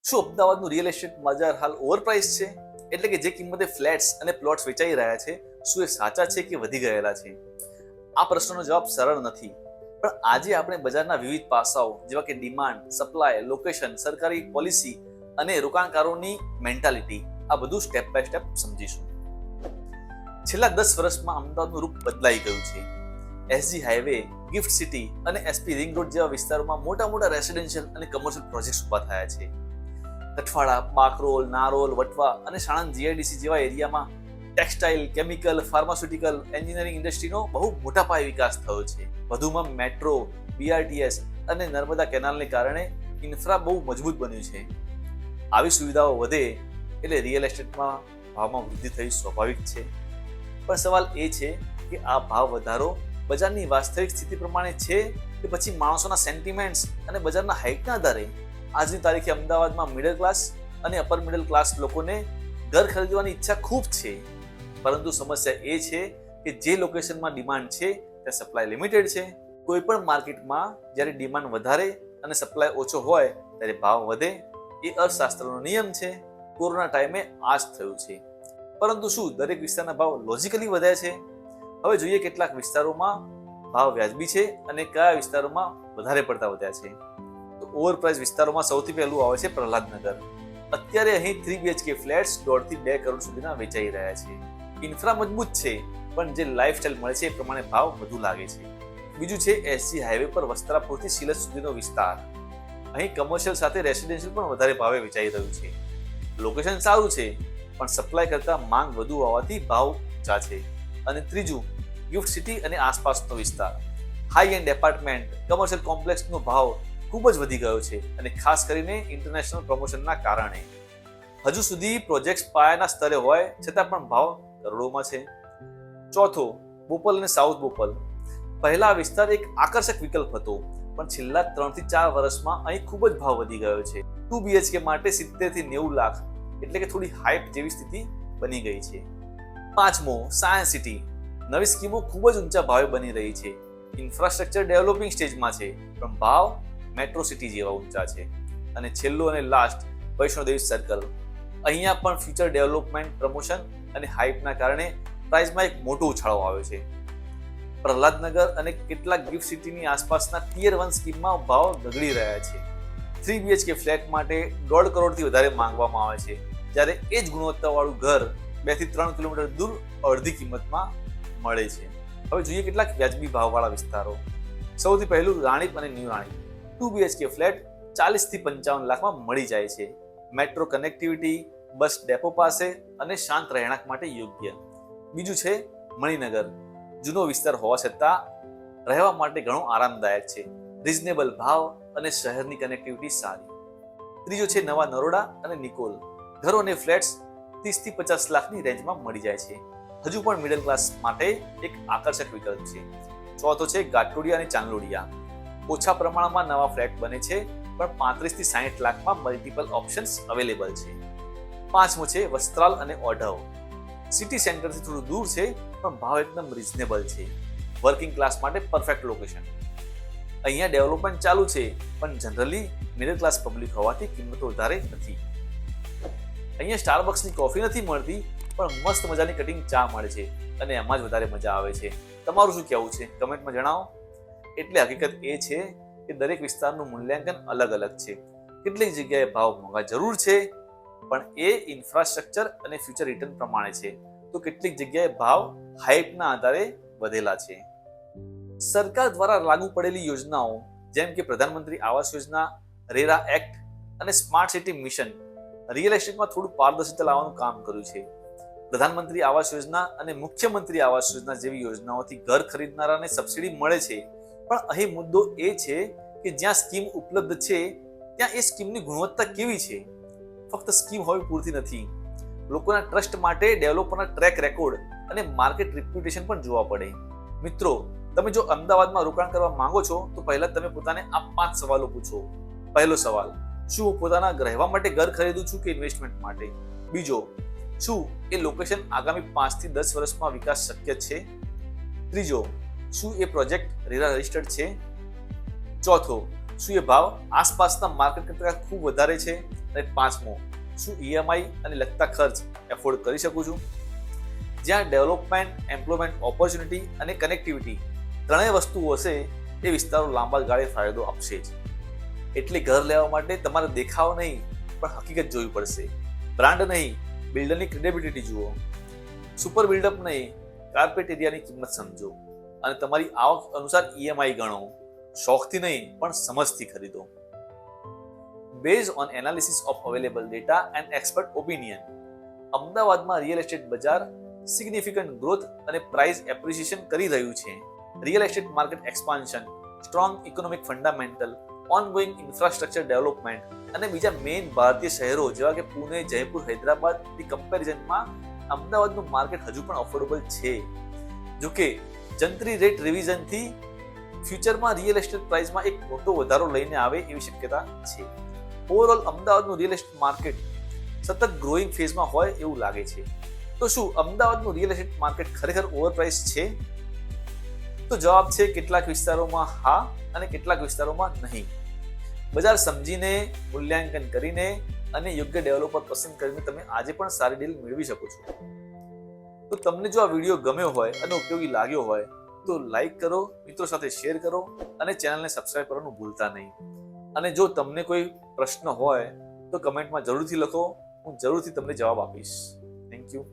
શું અમદાવાદનું real estate બજાર હાલ ઓવરપ્રાઇસ છે? એટલે કે જે કિંમતે ફ્લેટ્સ અને પ્લોટ્સ વેચાઈ રહ્યા છે, શું એ સાચા છે કે વધી ગયેલા છે? આ પ્રશ્નનો જવાબ સરળ નથી, પણ આજે આપણે બજારના વિવિધ પાસાઓ જેવા કે ડિમાન્ડ, સપ્લાય, લોકેશન, સરકારી પોલિસી અને રોકાણકારોની મેન્ટાલિટી આ બધું સ્ટેપ બાય સ્ટેપ સમજીશું. છેલ્લા 10 વર્ષમાં અમદાવાદનું રૂપ બદલાઈ ગયું છે. એસજી હાઈવે, ગિફ્ટ સિટી અને એસપી રિંગ રોડ જેવા વિસ્તારોમાં મોટા મોટા રેસિડેન્શિયલ અને કમર્શિયલ પ્રોજેક્ટ્સ ઉભા થયા છે. કઠવાડા, બાકરોલ, નારોલ, વટવા અને સાણંદ જીઆઈડીસી જેવા એરિયામાં ટેક્સટાઇલ, કેમિકલ, ફાર્માસ્યુટિકલ, એન્જિનિયરિંગ ઇન્ડસ્ટ્રીનો બહુ મોટા પાયે વિકાસ થયો છે. વધુમાં મેટ્રો, બીઆરટીએસ અને નર્મદા કેનાલને કારણે ઇન્ફ્રા બહુ મજબૂત બન્યું છે. આવી સુવિધાઓ વધે એટલે રિયલ એસ્ટેટમાં ભાવમાં વૃદ્ધિ થઈ સ્વાભાવિક છે. પણ સવાલ એ છે કે આ ભાવ વધારો બજારની વાસ્તવિક સ્થિતિ પ્રમાણે છે કે પછી માણસોના સેન્ટિમેન્ટ્સ અને બજારના હાઇટના આધારે? આજની તારીખે અમદાવાદમાં મિડલ ક્લાસ અને અપર મિડલ ક્લાસ લોકોને ઘર ખરીદવાની ઈચ્છા ખૂબ છે, પરંતુ સમસ્યા એ છે કે જે લોકેશનમાં ડિમાન્ડ છે ત્યાં સપ્લાય લિમિટેડ છે. કોઈ પણ માર્કેટમાં જ્યારે ડિમાન્ડ વધારે અને સપ્લાય ઓછો હોય ત્યારે ભાવ વધે, એ અર્થશાસ્ત્રનો નિયમ છે. કોરોના ટાઈમે આ જ થયું છે. પરંતુ શું દરેક વિસ્તારના ભાવ લોજિકલી વધ્યા છે? હવે જોઈએ કેટલાક વિસ્તારોમાં ભાવ વ્યાજબી છે અને કયા વિસ્તારોમાં વધારે પડતા વધ્યા છે. તો ઓવરપ્રાઇસ વિસ્તારોમાં સૌથી પહેલું આવે છે પ્રહલાદનગર. અત્યારે અહીં 3 BHK ફ્લેટ્સ 1.5 થી 2 કરોડ સુધીના વેચાઈ રહ્યા છે. ઇન્ફ્રા મજબૂત છે, પણ જે લાઇફસ્ટાઇલ મળે છે એ પ્રમાણે ભાવ વધુ લાગે છે. બીજું છે એસજી હાઈવે પર વસ્ત્રાપુરથી સિલચ સુધીનો વિસ્તાર. અહીં કમર્શિયલ સાથે રેસિડેન્શિયલ પણ વધારે ભાવે વેચાઈ રહ્યું છે. લોકેશન સારું છે, પણ સપ્લાય કરતા માંગ વધુ હોવાથી ભાવ ઊંચા છે. અને ત્રીજું ગિફ્ટ સિટી અને આસપાસનો વિસ્તાર. હાઈ એન્ડ એપાર્ટમેન્ટ, કમર્શિયલ કોમ્પ્લેક્સનો ભાવ ખૂબ જ વધી ગયો છે, અને ખાસ કરીને ઇન્ટરનેશનલ પ્રમોશનના કારણે. હજુ સુધી પ્રોજેક્ટ્સ પાયાના સ્તરે હોય છતાં પણ ભાવ કરોડોમાં છે. ચોથો, બોપલ અને સાઉથ બોપલ. પહેલા આ વિસ્તાર એક આકર્ષક વિકલ્પ હતો, પણ છેલ્લા 3 થી 4 વર્ષમાં અહીં ખૂબ જ ભાવ વધી ગયો છે. 2 BHK માટે 70 થી 90 લાખ, એટલે કે થોડી હાઈપ જેવી સ્થિતિ બની ગઈ છે. પાંચમો, સાયન્સ સિટી. નવી સ્કીમો ખૂબ જ ઊંચા ભાવે બની રહી છે. ઇન્ફ્રાસ્ટ્રક્ચર ડેવલપિંગ સ્ટેજમાં છે, પણ ભાવ મેટ્રો સિટી જેવા ઊંચા છે. અને છેલ્લું અને લાસ્ટ, વૈષ્ણોદેવી સર્કલ. અહીંયા પણ ફ્યુચર ડેવલપમેન્ટ, પ્રમોશન અને હાઇપના કારણે પ્રાઇસમાં એક મોટો ઉછાળો આવ્યો છે. પ્રહલાદનગર અને કેટલાક ગિફ્ટ સિટીની આસપાસના ટિયર 1 સ્કીમમાં ભાવ ગગડી રહ્યા છે. 3 BHK ફ્લેટ માટે 1.5 કરોડથી વધારે માંગવામાં આવે છે, જ્યારે એ જ ગુણવત્તાવાળું ઘર 2 થી 3 કિલોમીટર દૂર અડધી કિંમતમાં મળે છે. હવે જોઈએ કેટલાક વ્યાજબી ભાવવાળા વિસ્તારો. સૌથી પહેલું રાણીપ અને ન્યૂ રાણીપ. 2 BHK ફ્લેટ 40 થી 55 લાખમાં મળી જાય છે. મેટ્રો કનેક્ટિવિટી, બસ ડેપો પાસે અને શાંત રહેણાંક માટે યોગ્ય. બીજું છે મણિનગર. જૂનો વિસ્તાર હોવા છતાં રહેવા માટે ઘણો આરામદાયક છે. રિઝનેબલ ભાવ અને શહેરની કનેક્ટિવિટી સારી. ત્રીજો છે નવા નરોડા અને નિકોલ. ઘરો અને ફ્લેટ્સ 30 થી 50 લાખની રેન્જમાં મળી જાય છે. હજુ પણ મિડલ ક્લાસ માટે એક આકર્ષક વિકલ્પ છે. ચોથો છે ગાટોડિયા અને ચાંદલોડિયા. ઓછા પ્રમાણમાં નવા ફ્લેટ બને છે, પણ 35 થી 60 લાખમાં મલ્ટિપલ ઓપ્શન્સ અવેલેબલ છે. પાંચમો છે વસ્ત્રાલ અને ઓઢવ. સિટી સેન્ટરથી થોડું દૂર છે, પણ ભાવ એકદમ રિઝનેબલ છે. વર્કિંગ ક્લાસ માટે પરફેક્ટ લોકેશન. અહીંયા ડેવલપમેન્ટ ચાલુ છે, પણ જનરલી મિડલ ક્લાસ પબ્લિક હોવાથી કિંમતો વધારે નથી. અહીંયા સ્ટારબક્સની કોફી નથી મળતી, પણ મસ્ત મજાની કટિંગ ચા મળે છે, અને એમાં જ વધારે મજા આવે છે. તમારું શું કહેવું છે? કમેન્ટમાં જણાવો. એટલે હકીકત એ છે કે દરેક વિસ્તારનું મૂલ્યાંકન અલગ અલગ છે. કેટલીક જગ્યાએ ભાવ મોંઘા જરૂર છે, પણ એ ઇન્ફ્રાસ્ટ્રક્ચર અને ફ્યુચર રિટર્ન પ્રમાણે છે. તો કેટલીક જગ્યાએ ભાવ હાઇપના આધારે વધેલા છે. સરકાર દ્વારા લાગુ પડેલી યોજનાઓ જેમ કે પ્રધાનમંત્રી આવાસ યોજના, રેરા એક્ટ અને સ્માર્ટ સિટી મિશન રિયલ એસ્ટેટમાં થોડું પારદર્શિતા લાવવાનું કામ કર્યું છે. પ્રધાનમંત્રી આવાસ યોજના અને મુખ્યમંત્રી આવાસ યોજના જેવી યોજનાઓથી ઘર ખરીદનારાને સબસિડી મળે છે, પણ અહીં મુદ્દો એ છે કે જ્યાં સ્કીમ ઉપલબ્ધ છે ત્યાં એ સ્કીમની ગુણવત્તા કેવી છે? ફક્ત સ્કીમ હોવી પૂરતી નથી. લોકોના ટ્રસ્ટ માટે ડેવલપરના ટ્રેક રેકોર્ડ અને માર્કેટ રિપ્યુટેશન પણ જોવા પડે. મિત્રો, તમે જો અમદાવાદમાં રોકાણ કરવા માંગો છો તો પહેલા તમે પોતાને આ 5 સવાલો પૂછો. પહેલો સવાલ, શું હું પોતાના રહેવા માટે ઘર ખરીદું છું કે ઇન્વેસ્ટમેન્ટ માટે? બીજો, શું એ લોકેશન આગામી 5 થી 10 વર્ષમાં વિકાસ શક્ય છે? ત્રીજો, શું એ પ્રોજેક્ટ રેરા રજિસ્ટર્ડ છે? ચોથો, શું એ ભાવ આસપાસના માર્કેટ કરતાં ખૂબ વધારે છે? અને પાંચમો, શું ઈએમઆઈ અને લગતા ખર્ચ એફોર્ડ કરી શકું છું? જ્યાં ડેવલપમેન્ટ, એમ્પ્લોયમેન્ટ ઓપોર્ચ્યુનિટી અને કનેક્ટિવિટી ત્રણેય વસ્તુઓ હશે એ વિસ્તારો લાંબા ગાળે ફાયદો આપશે જ. એટલે ઘર લેવા માટે તમારે દેખાવ નહીં પણ હકીકત જોવી પડશે. બ્રાન્ડ નહીં, બિલ્ડરની ક્રેડિબિલિટી જુઓ. સુપર બિલ્ડઅપ નહીં, કાર્પેટ એરિયાની કિંમત સમજો અને તમારી આવક અનુસાર ઈએમઆઈ ગણો. શોખથી નહીં પણ સમજથી ખરીદો. Based on analysis of available data and expert opinion, અમદાવાદમાં રિયલ એસ્ટેટ બજાર સિગ્નિફિકન્ટ ગ્રોથ અને પ્રાઇસ એપ્રિસિએશન કરી રહ્યું છે. Real estate market expansion, strong economic fundamental, ongoing infrastructure development અને બીજા મેઇન ભારતીય શહેરો જેવા કે પુણે, જયપુર, હૈદરાબાદની કમ્પેરિઝનમાં અમદાવાદનું માર્કેટ હજુ પણ અફોર્ડેબલ છે. જોકે જંત્રી રેટ રિવિઝનથી ફ્યુચરમાં રિયલ એસ્ટેટ પ્રાઇસમાં એક મોટો વધારો લઈને આવે એવી શક્યતા છે. ઓવરઓલ અમદાવાદનું રિયલ એસ્ટેટ માર્કેટ સતત ગ્રોઈંગ ફેઝમાં હોય એવું લાગે છે. તો શું અમદાવાદનું રિયલ એસ્ટેટ માર્કેટ ખરેખર ઓવરપ્રાઇસ છે? તો જવાબ છે કેટલાક વિસ્તારોમાં હા અને કેટલાક વિસ્તારોમાં નહીં. બજાર સમજીને, મૂલ્યાંકન કરીને અને યોગ્ય ડેવલપર પસંદ કરીને તમે આજે પણ સારી ડીલ મેળવી શકો છો. તો તમને જો આ વિડીયો ગમ્યો હોય અને ઉપયોગી લાગ્યો હોય તો લાઈક કરો, મિત્રો સાથે શેર કરો અને ચેનલને સબસ્ક્રાઇબ કરવાનું ભૂલતા નહીં. અને જો તમને કોઈ પ્રશ્ન હોય તો કમેન્ટમાં જરૂરથી લખો, હું જરૂરથી તમને જવાબ આપીશ. Thank you.